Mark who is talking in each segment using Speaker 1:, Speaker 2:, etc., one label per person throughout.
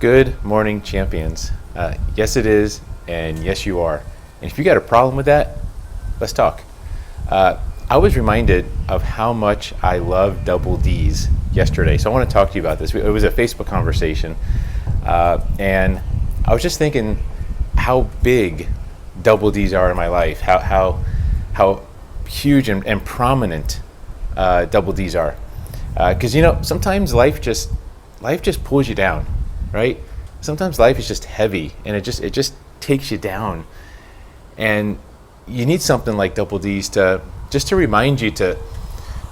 Speaker 1: Good morning, champions. Yes, it is, and yes, you are. And if you got a problem with that, let's talk. I was reminded of how much I love double D's yesterday, so I want to talk to you about this. It was a Facebook conversation, and I was just thinking how big double D's are in my life, how huge and prominent double D's are. Because sometimes life just pulls you down, right? Sometimes life is just heavy and it just takes you down, and you need something like double D's to remind you to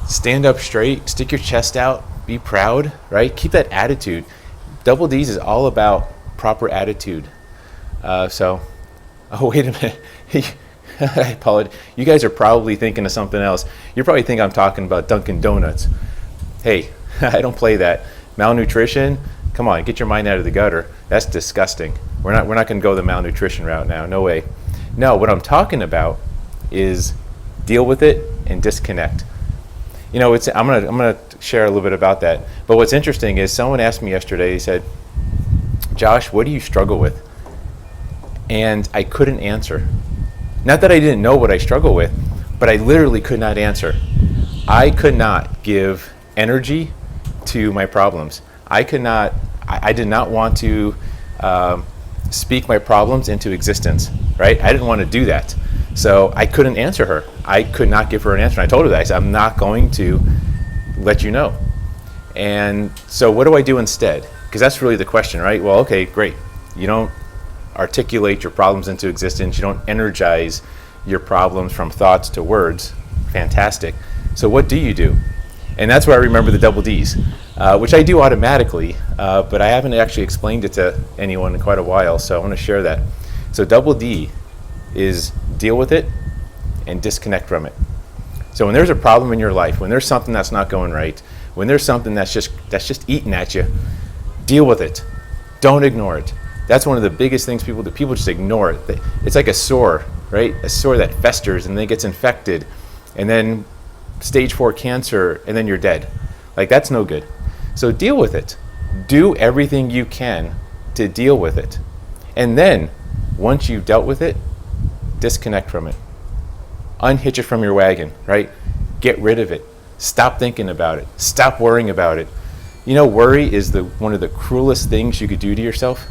Speaker 1: stand up straight, stick your chest out, be proud, right? Keep that attitude. Double D's is all about proper attitude. Oh, wait a minute. I apologize. You guys are probably thinking of something else. You probably think I'm talking about Dunkin' Donuts. Hey, I don't play that. Malnutrition, come on, get your mind out of the gutter. That's disgusting. We're not going to go the malnutrition route now. No way. No, what I'm talking about is deal with it and disconnect. I'm gonna share a little bit about that. But what's interesting is someone asked me yesterday. He said, "Josh, what do you struggle with?" And I couldn't answer. Not that I didn't know what I struggle with, but I literally could not answer. I could not give energy to my problems. I did not want to speak my problems into existence, right? I didn't want to do that. So I couldn't answer her. I could not give her an answer. And I told her that. I said, I'm not going to let you know. And so what do I do instead? Because that's really the question, right? Well, okay, great. You don't articulate your problems into existence. You don't energize your problems from thoughts to words. Fantastic. So what do you do? And that's where I remember the double D's, which I do automatically, but I haven't actually explained it to anyone in quite a while, so I want to share that. So double D is deal with it and disconnect from it. So when there's a problem in your life, when there's something that's not going right, when there's something that's just eating at you, deal with it. Don't ignore it. That's one of the biggest things people do. People just ignore it. It's like a sore, right? A sore that festers and then gets infected, and then stage 4 cancer, and then you're dead. Like, that's no good. So deal with it. Do everything you can to deal with it. And then, once you've dealt with it, disconnect from it. Unhitch it from your wagon, right? Get rid of it. Stop thinking about it. Stop worrying about it. Worry is one of the cruelest things you could do to yourself.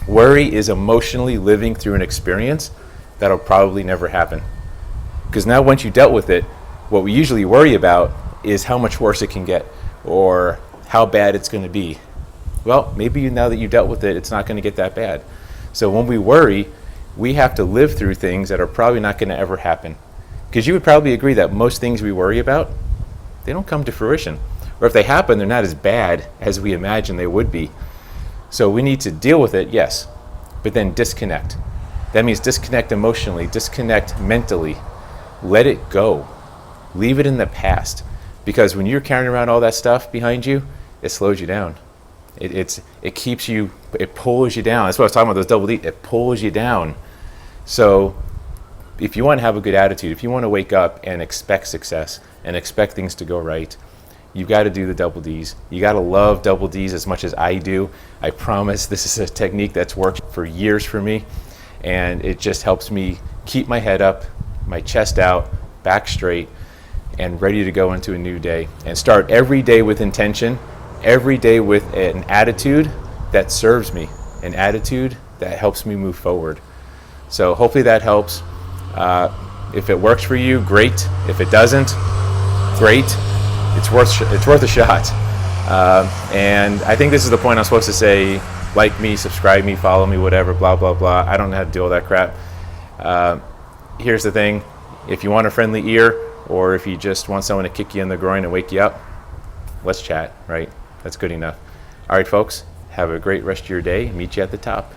Speaker 1: Worry is emotionally living through an experience that'll probably never happen. Because now once you dealt with it, what we usually worry about is how much worse it can get or how bad it's going to be. Well, maybe now that you dealt with it, it's not going to get that bad. So when we worry, we have to live through things that are probably not going to ever happen. Because you would probably agree that most things we worry about, they don't come to fruition. Or if they happen, they're not as bad as we imagine they would be. So we need to deal with it, yes, but then disconnect. That means disconnect emotionally, disconnect mentally. Let it go. Leave it in the past. Because when you're carrying around all that stuff behind you, it slows you down. It keeps you, it pulls you down. That's what I was talking about, those double D. It pulls you down. So if you want to have a good attitude, if you want to wake up and expect success and expect things to go right, you've got to do the double D's. You got to love double D's as much as I do. I promise this is a technique that's worked for years for me, and it just helps me keep my head up, my chest out, back straight, and ready to go into a new day. And start every day with intention, every day with an attitude that serves me, an attitude that helps me move forward. So hopefully that helps. If it works for you, great. If it doesn't, great. It's worth a shot. And I think this is the point I'm supposed to say, like me, subscribe me, follow me, whatever, blah, blah, blah. I don't know how to do all that crap. Here's the thing. If you want a friendly ear, or if you just want someone to kick you in the groin and wake you up, let's chat, right? That's good enough. All right, folks, have a great rest of your day. Meet you at the top.